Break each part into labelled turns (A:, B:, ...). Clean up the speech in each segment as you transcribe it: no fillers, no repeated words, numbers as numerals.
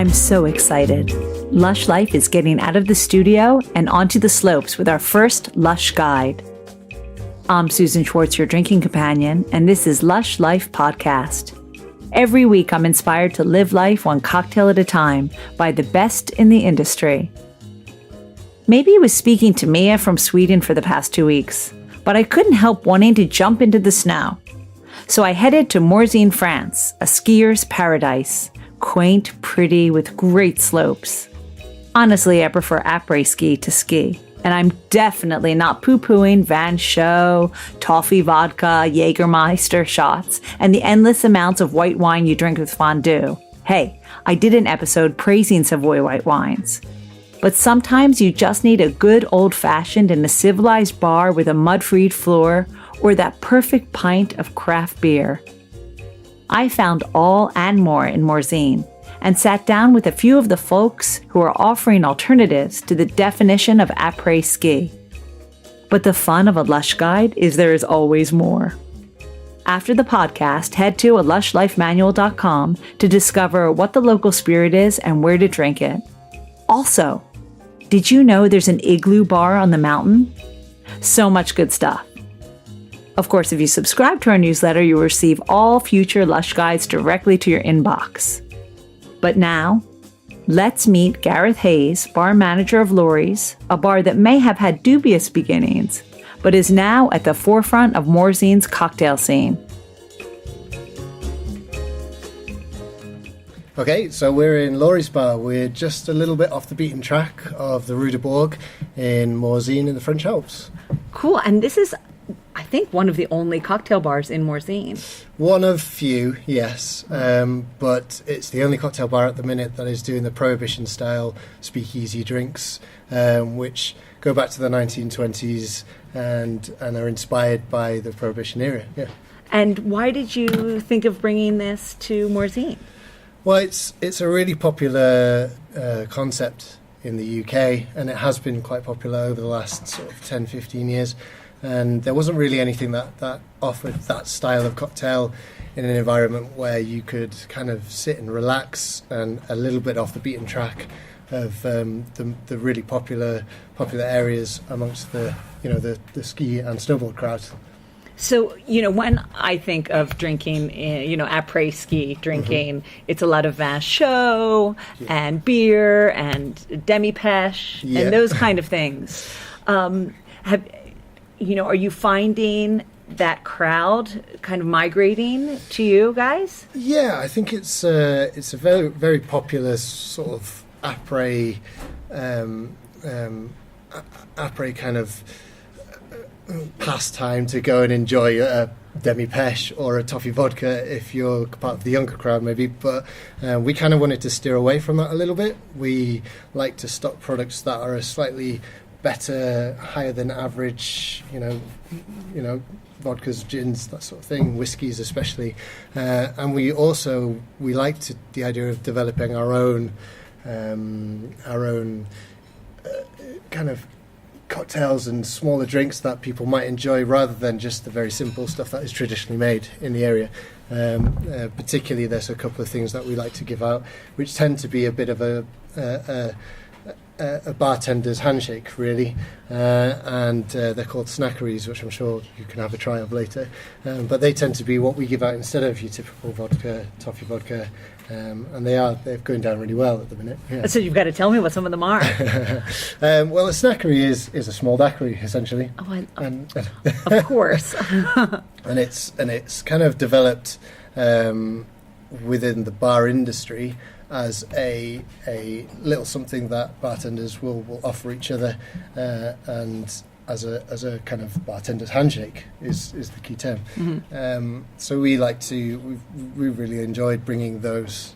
A: I'm so excited. Lush Life is getting out of the studio and onto the slopes with our first Lush Guide. I'm Susan Schwartz, your drinking companion, and this is Lush Life Podcast. Every week, I'm inspired to live life one cocktail at a time by the best in the industry. Maybe it was speaking to Mia from Sweden for the past 2 weeks, but I couldn't help wanting to jump into the snow. So I headed to Morzine France, a skier's paradise, quaint, pretty, with great slopes. Honestly, I prefer Après-Ski to ski, and I'm definitely not poo-pooing Van Chaud, toffee vodka, jagermeister shots, and the endless amounts of white wine you drink with fondue. Hey, I did an episode praising Savoie White Wines. But sometimes you just need a good old-fashioned in a civilized bar with a mud-freed floor or that perfect pint of craft beer. I found all and more in Morzine and sat down with a few of the folks who are offering alternatives to the definition of après-ski. But the fun of a Lush Guide is there is always more. After the podcast, head to lushlifemanual.com to discover what the local spirit is and where to drink it. Also, did you know there's an igloo bar on the mountain? So much good stuff. Of course, if you subscribe to our newsletter, you'll receive all future Lush Guides directly to your inbox. But now, let's meet Gareth Hayes, bar manager of Lory's, a bar that may have had dubious beginnings, but is now at the forefront of Morzine's cocktail scene.
B: Okay, so we're in Lory Spa. We're just a little bit off the beaten track of the Rue de Bourg in Morzine in the French Alps.
A: Cool, and this is, I think, one of the only cocktail bars in Morzine.
B: One of few, yes, but it's the only cocktail bar at the minute that is doing the Prohibition-style speakeasy drinks, which go back to the 1920s and are inspired by the Prohibition era. Yeah.
A: And why did you think of bringing this to Morzine?
B: Well, it's a really popular concept in the UK, and it has been quite popular over the last sort of 10, 15 years. And there wasn't really anything that offered that style of cocktail in an environment where you could kind of sit and relax and a little bit off the beaten track of the really popular areas amongst the ski and snowboard crowds.
A: So, when I think of drinking, après-ski drinking, it's a lot of vin chaud and beer and demi-pêche and those kind of things. Are you finding that crowd kind of migrating to you guys?
B: Yeah, I think it's a very, very popular sort of après kind of pastime to go and enjoy a demi-pêche or a toffee vodka if you're part of the younger crowd maybe, but we kind of wanted to steer away from that a little bit. We like to stock products that are a slightly better, higher than average, vodkas, gins, that sort of thing, whiskies especially, and we liked the idea of developing our own kind of cocktails and smaller drinks that people might enjoy rather than just the very simple stuff that is traditionally made in the area. Particularly, there's a couple of things that we like to give out, which tend to be a bit of a bartender's handshake, really, and they're called snackeries, which I'm sure you can have a try of later. But they tend to be what we give out instead of your typical vodka, toffee vodka, and they're going down really well at the minute. Yeah.
A: So you've got to tell me what some of them are.
B: Well, a snackery is a small daiquiri essentially.
A: Oh, of course.
B: and it's kind of developed within the bar industry as a little something that bartenders will offer each other, and as a kind of bartender's handshake is the key term. Mm-hmm. So we really enjoyed bringing those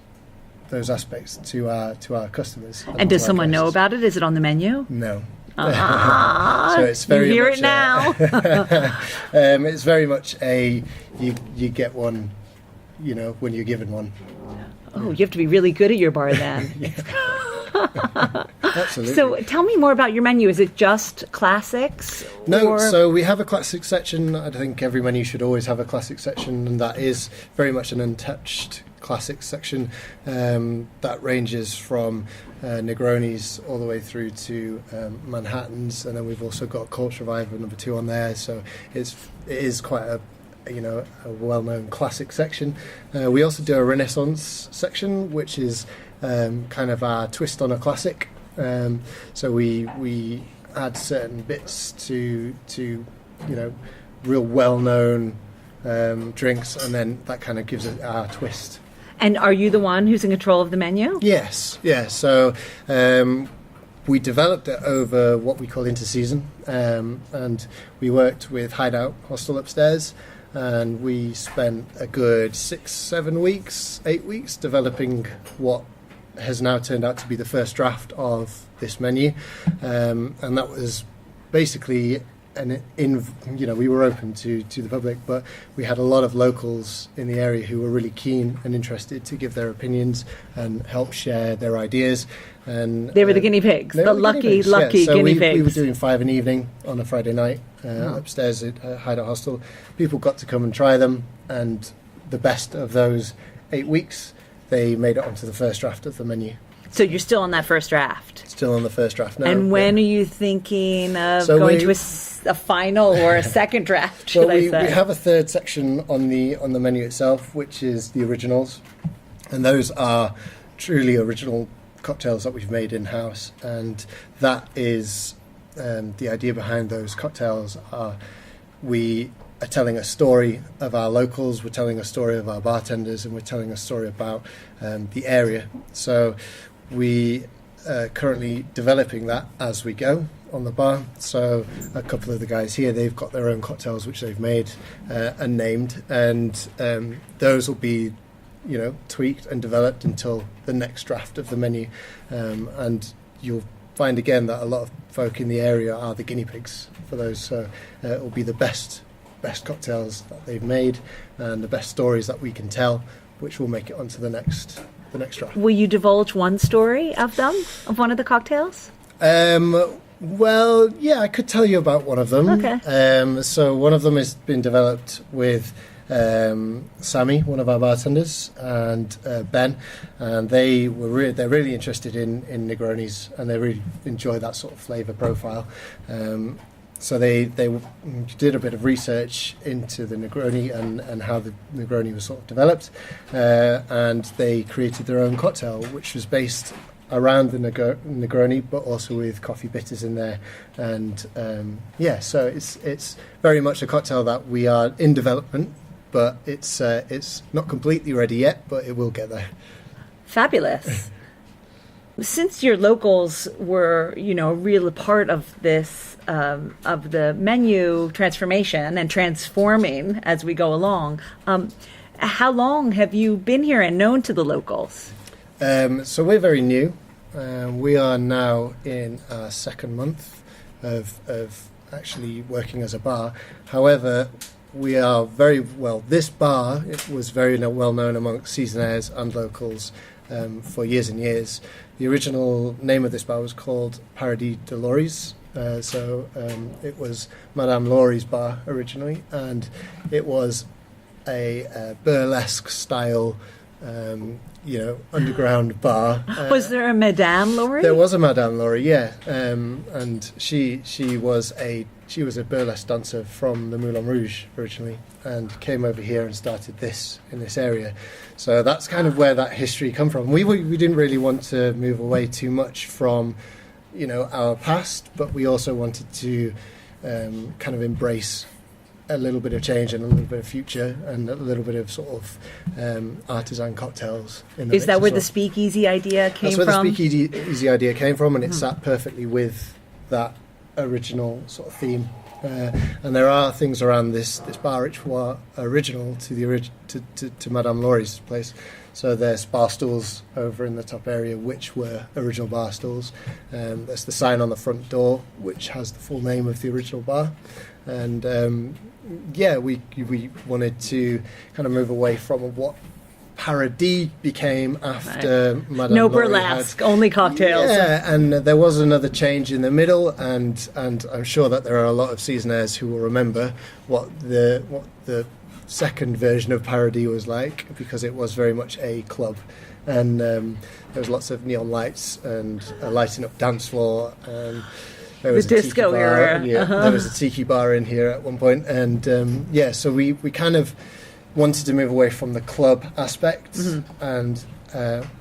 B: aspects to our customers.
A: And does someone know about it? Is it on the menu?
B: No.
A: So it's very you hear much it now.
B: It's very much you get one, when you're given one.
A: Oh, you have to be really good at your bar then.
B: Absolutely.
A: So tell me more about your menu. Is it just classics?
B: No, so we have a classic section. I think every menu should always have a classic section, and that is very much an untouched classic section that ranges from Negronis all the way through to Manhattans, and then we've also got Corpse Reviver number 2 on there. So it is quite a well-known classic section. We also do a Renaissance section, which is kind of our twist on a classic. So we add certain bits to real well-known drinks, and then that kind of gives it our twist.
A: And are you the one who's in control of the menu?
B: Yes. So we developed it over what we call interseason, and we worked with Hideout Hostel upstairs, and we spent a good 8 weeks developing what has now turned out to be the first draft of this menu, and that was basically we were open to the public, but we had a lot of locals in the area who were really keen and interested to give their opinions and help share their ideas. And
A: they were the guinea pigs, the lucky
B: So
A: guinea pigs.
B: We were doing 5 an evening on a Friday night upstairs at Hideout Hostel. People got to come and try them, and the best of those 8 weeks, they made it onto the first draft of the menu.
A: So you're still on that first draft?
B: Still on the first draft now.
A: And when are you thinking of going to a final or a second draft, should I say?
B: We have a third section on the menu itself, which is the originals. And those are truly original cocktails that we've made in-house. And that is the idea behind those cocktails. We are telling a story of our locals, we're telling a story of our bartenders, and we're telling a story about the area. So we are currently developing that as we go on the bar. So a couple of the guys here, they've got their own cocktails which they've made and named, and those will be tweaked and developed until the next draft of the menu, and you'll find again that a lot of folk in the area are the guinea pigs for those. So it will be the best cocktails that they've made and the best stories that we can tell, which will make it onto the next draft.
A: Will you divulge one story of one of the cocktails?
B: Well, yeah, I could tell you about one of them.
A: Okay.
B: So one of them has been developed with Sammy, one of our bartenders, and Ben, and they're really interested in Negronis, and they really enjoy that sort of flavour profile. So they did a bit of research into the Negroni and how the Negroni was sort of developed, and they created their own cocktail, which was based around the Negroni, but also with coffee bitters in there. And so it's very much a cocktail that we are in development, but it's not completely ready yet, but it will get there.
A: Fabulous. Since your locals were, a real part of this, of the menu transformation and transforming as we go along, how long have you been here and known to the locals?
B: So we're very new. We are now in our second month of actually working as a bar. However, we are very well. This bar, it was very well known amongst seasonaires and locals for years and years. The original name of this bar was called Paradis de Lory's. It was Madame Lory's bar originally, and it was a burlesque style, underground bar.
A: Was there a Madame Lory?
B: There was a Madame Lory, yeah, and she was a burlesque dancer from the Moulin Rouge originally, and came over here and started this in this area. So that's kind of where that history come from. We didn't really want to move away too much from, our past, but we also wanted to kind of embrace a little bit of change and a little bit of future and a little bit of sort of artisan cocktails in the
A: Is that
B: mix
A: where
B: as well.
A: the speakeasy idea came from?
B: That's where the speakeasy idea came from, and it sat perfectly with that original sort of theme. And there are things around this bar which were original to Madame Lory's place. So there's bar stools over in the top area which were original bar stools. There's the sign on the front door which has the full name of the original bar. And we wanted to kind of move away from what Paradis became after Madame
A: No
B: Lory
A: burlesque, only cocktails.
B: Yeah, and there was another change in the middle, and I'm sure that there are a lot of seasonaires who will remember what the second version of Paradis was like, because it was very much a club, and there was lots of neon lights and a lighting up dance floor, and there was
A: the disco era.
B: Yeah, there was a tiki bar in here at one point, and so we kind of wanted to move away from the club aspect and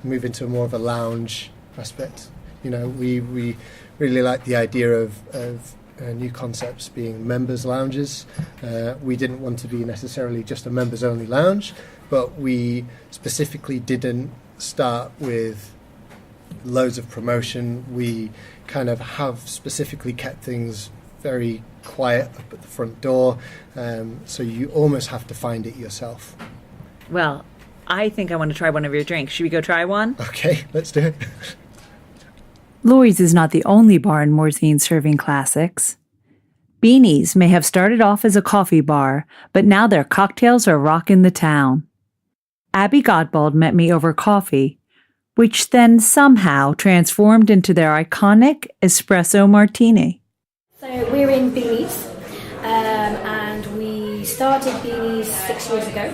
B: move into more of a lounge aspect. You know, we really like the idea of new concepts being members lounges. We didn't want to be necessarily just a members only lounge, but we specifically didn't start with loads of promotion. We kind of have specifically kept things very quiet up at the front door, so you almost have to find it yourself.
A: Well, I think I want to try one of your drinks. Should we go try one?
B: Okay, let's do it.
A: Lory's is not the only bar in Morzine serving classics. Beanie's may have started off as a coffee bar, but now their cocktails are rocking the town. Abby Godbold met me over coffee, which then somehow transformed into their iconic espresso martini.
C: So we're in Beanie's, and we started Beanie's 6 years ago,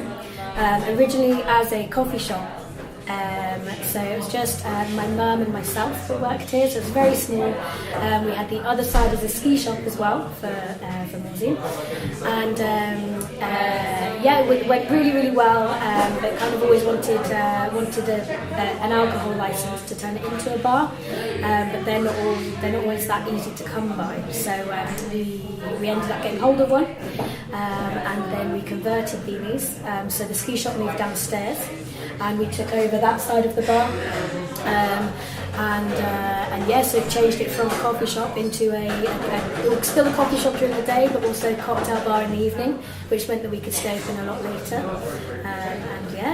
C: originally as a coffee shop. So it was just my mum and myself that worked here, so it was very small. We had the other side as a ski shop as well for Morzine, and it went really, really well, but kind of always wanted an alcohol license to turn it into a bar, but they're not always that easy to come by. So we ended up getting hold of one, and then we converted Beanie's. So the ski shop moved downstairs, and we took over that side of the bar, so changed it from a coffee shop into still a coffee shop during the day, but also a cocktail bar in the evening, which meant that we could stay open a lot later.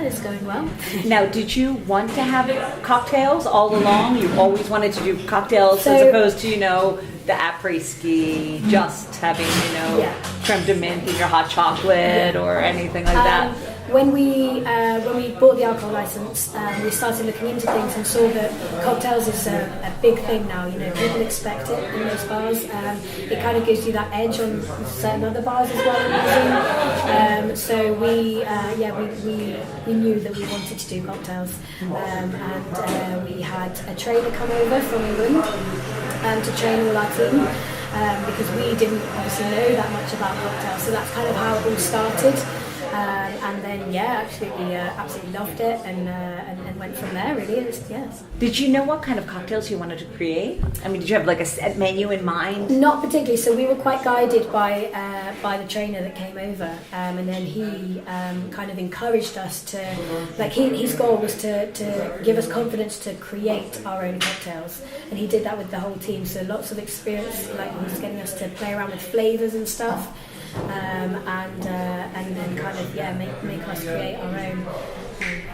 C: It's going well.
A: Now, did you want to have cocktails all along? You always wanted to do cocktails as opposed to, the Après-Ski, just having, creme de menthe in your hot chocolate or anything like that?
C: When we bought the alcohol license, we started looking into things and saw that cocktails is a big thing now. People expect it in those bars. It kind of gives you that edge on certain other bars as well. So we knew that we wanted to do cocktails, and we had a trainer come over from England to train all our team. Because we didn't obviously know that much about cocktails, so that's kind of how it all started. And then, absolutely loved it, and went from there. Really, yes.
A: Did you know what kind of cocktails you wanted to create? I mean, did you have like a set menu in mind?
C: Not particularly. So we were quite guided by the trainer that came over, and then he kind of encouraged us to, his goal was to give us confidence to create our own cocktails, and he did that with the whole team. So lots of experience, he was getting us to play around with flavors and stuff. And then kind of make us create our own.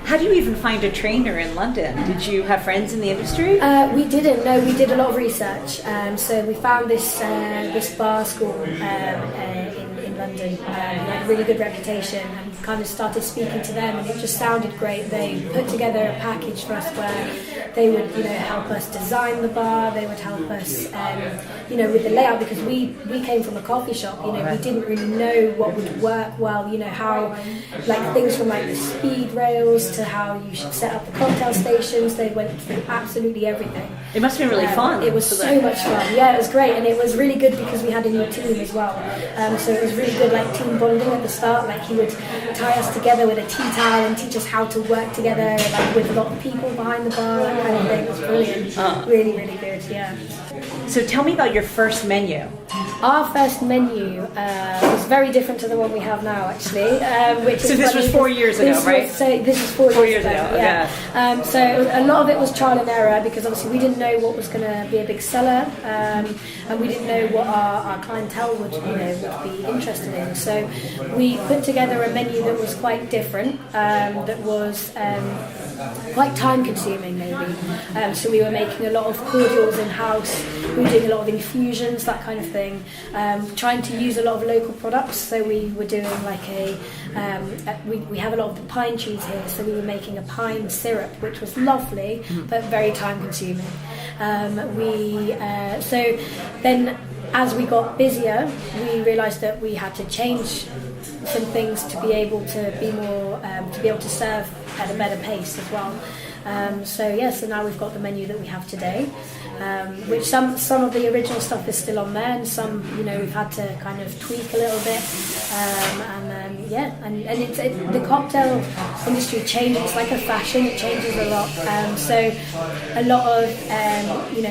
A: How do you even find a trainer in London? Did you have friends in the industry?
C: We didn't. No, we did a lot of research. So we found this bar school in London. Had a really good reputation, and kind of started speaking to them, and it just sounded great. They put together a package for us where they would, help us design the bar. They would help us, with the layout, because we came from a coffee shop. We didn't really know what would work well. How, things from the speed rails to how you should set up the cocktail stations. They went through absolutely everything.
A: It must have been really fun.
C: It was so much fun. Yeah, it was great, and it was really good because we had a new team as well. So it was really good, team bonding at the start. He would tie us together with a tea towel and teach us how to work together, with a lot of people behind the bar. That kind of thing. It was brilliant. Really, really good. Yeah.
A: So tell me about your first menu.
C: Our first menu was very different to the one we have now, actually.
A: So this was 4 years ago, right?
C: This was 4 years ago. Yeah. So a lot of it was trial and error, because obviously we didn't know what was going to be a big seller, and we didn't know what our clientele would be interested in. So we put together a menu that was quite different, that was quite time-consuming, maybe. So we were making a lot of cordials in-house. We were doing a lot of infusions, that kind of thing. doing, trying to use a lot of local products. So we were doing like we have a lot of the pine trees here, so we were making a pine syrup, which was lovely, but very time consuming. So then as we got busier, we realised that we had to change some things to be able to be more, to be able to serve at a better pace as well. So now we've got the menu that we have today, which some of the original stuff is still on there, and some, we've had to kind of tweak a little bit. And the cocktail industry changes. It's like a fashion; it changes a lot. So a lot of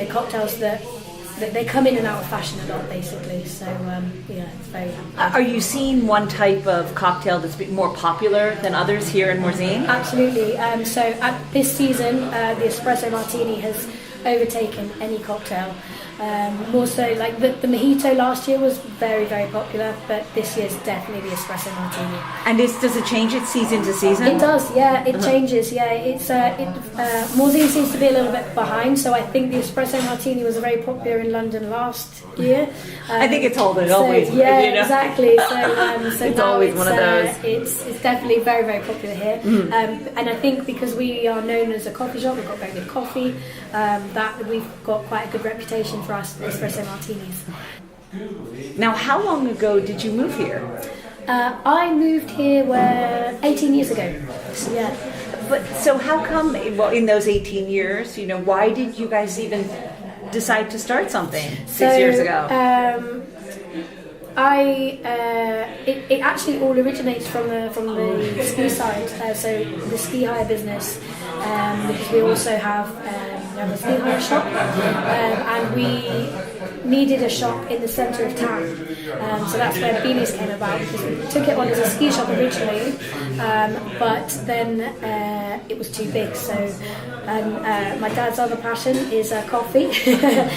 C: cocktails that they come in and out of fashion a lot, basically. So it's very.
A: Are you seeing one type of cocktail that's more popular than others here in Morzine?
C: Absolutely. So at this season, the espresso martini has overtaken any cocktail. More so, like the mojito last year was very, very popular, but this year's definitely the espresso martini.
A: And does it change it season to season?
C: It does, yeah. It changes, yeah. It's Morzine seems to be a little bit behind, so I think the espresso martini was very popular in London last year.
A: I think it's all always.
C: Yeah, exactly. So
A: it's
C: now
A: always one of those.
C: It's definitely very, very popular here. And I think because we are known as a coffee shop, we've got very good coffee. That we've got quite a good reputation for us espresso martinis.
A: Now, how long ago did you move here?
C: I moved here 18 years ago. Yeah.
A: But so how come? Well, in those 18 years, why did you guys even decide to start something 6 years ago?
C: It actually all originates from the ski side, so the ski hire business, because we also have a ski hire shop, and we needed a shop in the centre of town, so that's where Beanies came about, because we took it on as a ski shop originally, but then it was too big, so my dad's other passion is coffee,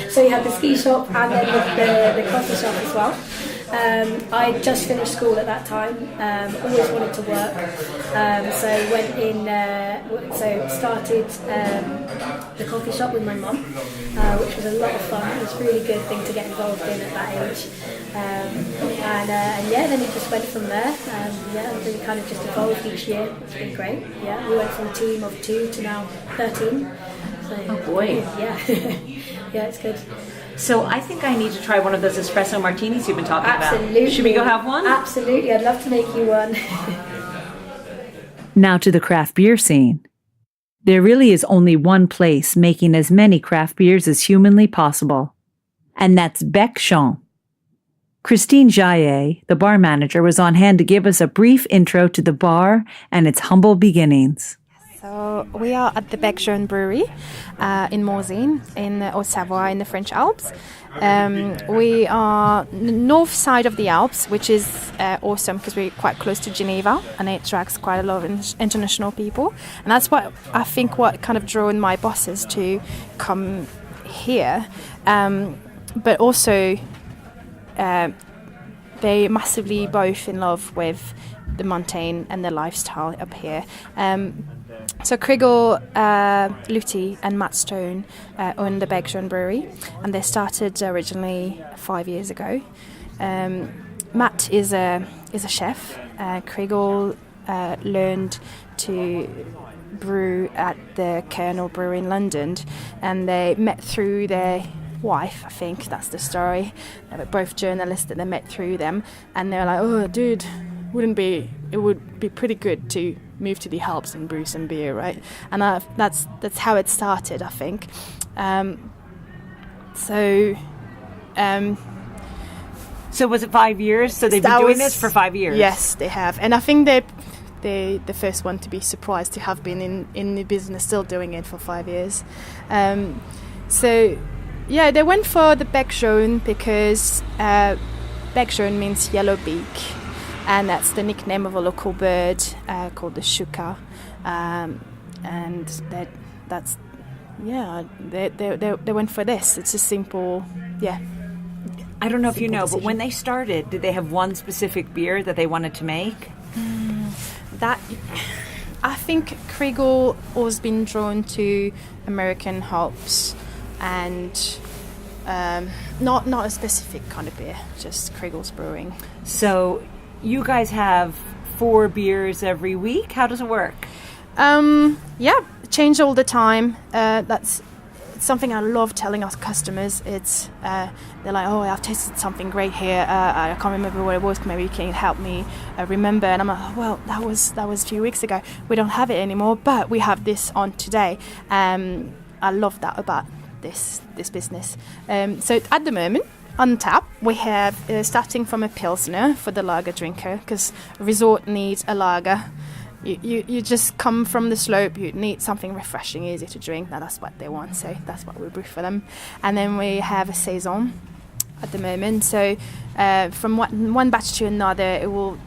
C: so he had the ski shop and then the coffee shop as well. I just finished school at that time, always wanted to work, so went in, started the coffee shop with my mum, which was a lot of fun. It was a really good thing to get involved in at that age, then it just went from there. We kind of just evolved each year. It's been great. Yeah, we went from a team of 2 to now 13. So,
A: oh boy!
C: Yeah, yeah, it's good.
A: So I think I need to try one of those espresso martinis you've been talking
C: Absolutely.
A: about. Should we go have one?
C: Absolutely, I'd love to make you one.
A: Now to the craft beer scene. There really is only one place making as many craft beers as humanly possible, and that's Bec Champ. Christine Jaillet, the bar manager, was on hand to give us a brief intro to the bar and its humble beginnings.
D: So we are at the Bec Champ Brewery in Morzine, in Savoie, in the French Alps. We are north side of the Alps, which is awesome because we're quite close to Geneva, and it attracts quite a lot of international people. And that's what I think what kind of drew my bosses to come here. But also, they massively both in love with the mountain and the lifestyle up here. So Criggle Luty and Matt Stone own the Bec Champ Brewery, and they started originally 5 years ago. Matt is a chef. Criggle learned to brew at the Colonel Brewery in London, and they met through their wife, I think that's the story. They were both journalists that they met through them, and they were like, oh dude, it would be pretty good to move to the Alps and brew some beer, right? And that's how it started, I think.
A: So was it 5 years? So they've been doing this for 5 years?
D: Yes, they have. And I think they're the first one to be surprised to have been in the business still doing it for 5 years. They went for the Bec Champ because Bec Champ means yellow beak, and that's the nickname of a local bird called the shuka, and they went for this. It's a simple,
A: I don't know if you know, but when they started, did they have one specific beer that they wanted to make?
D: That I think Criggle has been drawn to American hops and Not a specific kind of beer, just Krigel's brewing.
A: So you guys have 4 beers every week. How does it work?
D: Change all the time. That's something I love telling our customers. It's they're like, oh, I've tasted something great here. I can't remember what it was. Maybe you can help me remember. And I'm like, oh, well, that was a few weeks ago. We don't have it anymore, but we have this on today. I love that about this business. So at the moment, on tap, we have starting from a Pilsner for the lager drinker, because resort needs a lager. You just come from the slope, you need something refreshing, easy to drink. Now that's what they want, so that's what we brew for them. And then we have a Saison at the moment. So from one batch to another, it will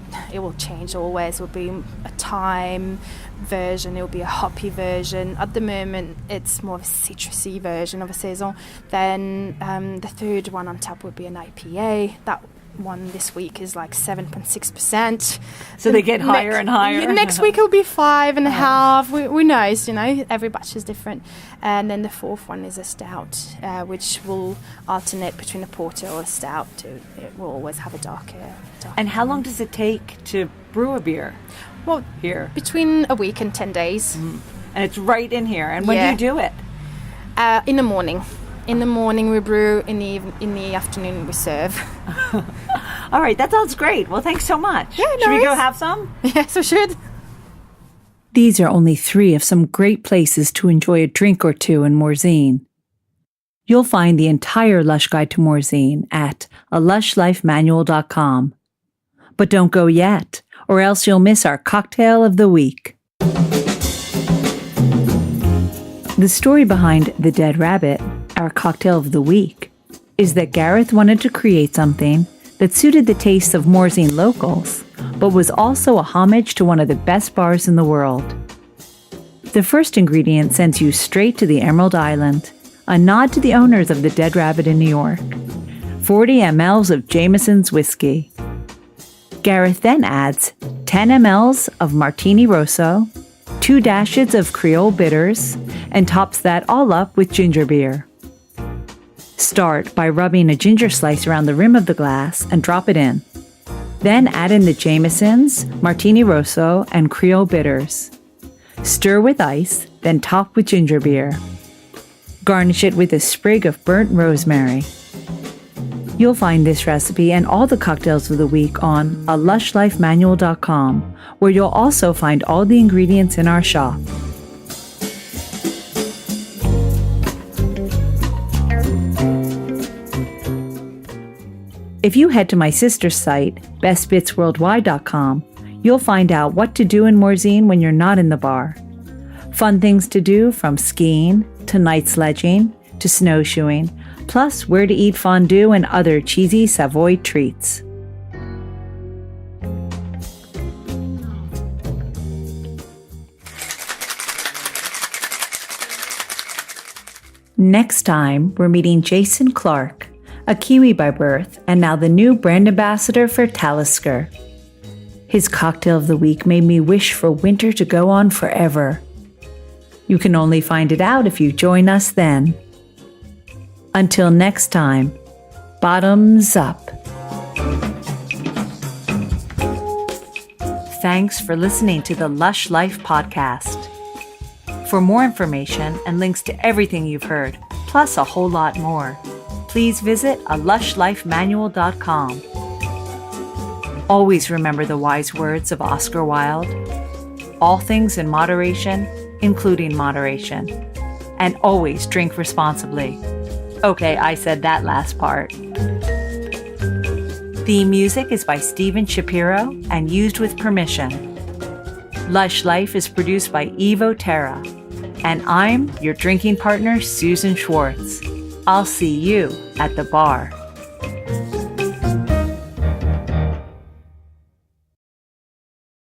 D: change always. It will be a thyme version, it will be a hoppy version. At the moment, it's more of a citrusy version of a Saison. Then the third one on tap would be an IPA. That one this week is like 7.6%.
A: So they get higher and higher.
D: Next week it'll be 5.5. Who knows? Every batch is different. And then the fourth one is a stout, which will alternate between a porter or a stout. It will always have a darker.
A: And how long does it take to brew a beer?
D: Well,
A: here
D: between a week and 10 days.
A: And it's right in here. And when do you do it?
D: In the morning. In the morning we brew, in the afternoon we serve.
A: All right, that sounds great. Well, thanks so much.
D: Yeah, no
A: Should we go
D: worries.
A: have some?
D: Yes, we should.
A: These are only 3 of some great places to enjoy a drink or two in Morzine. You'll find the entire Lush Guide to Morzine at alushlifemanual.com. But don't go yet, or else you'll miss our cocktail of the week. The story behind The Dead Rabbit, our cocktail of the week, is that Gareth wanted to create something that suited the tastes of Morzine locals, but was also a homage to one of the best bars in the world. The first ingredient sends you straight to the Emerald Island, a nod to the owners of the Dead Rabbit in New York. 40 mLs of Jameson's whiskey. Gareth then adds 10 mLs of Martini Rosso, 2 dashes of Creole bitters, and tops that all up with ginger beer. Start by rubbing a ginger slice around the rim of the glass and drop it in. Then add in the Jameson's, Martini Rosso, and Creole bitters. Stir with ice, then top with ginger beer. Garnish it with a sprig of burnt rosemary. You'll find this recipe and all the cocktails of the week on alushlifemanual.com, where you'll also find all the ingredients in our shop. If you head to my sister's site, bestbitsworldwide.com, you'll find out what to do in Morzine when you're not in the bar. Fun things to do from skiing to night sledging to snowshoeing, plus where to eat fondue and other cheesy Savoie treats. Next time, we're meeting Jason Clark, a Kiwi by birth, and now the new brand ambassador for Talisker. His cocktail of the week made me wish for winter to go on forever. You can only find it out if you join us then. Until next time, bottoms up. Thanks for listening to the Lush Life Podcast. For more information and links to everything you've heard, plus a whole lot more, please visit alushlifemanual.com. Always remember the wise words of Oscar Wilde. All things in moderation, including moderation. And always drink responsibly. Okay, I said that last part. Theme music is by Steven Shapiro and used with permission. Lush Life is produced by Evo Terra. And I'm your drinking partner, Susan Schwartz. I'll see you at the bar.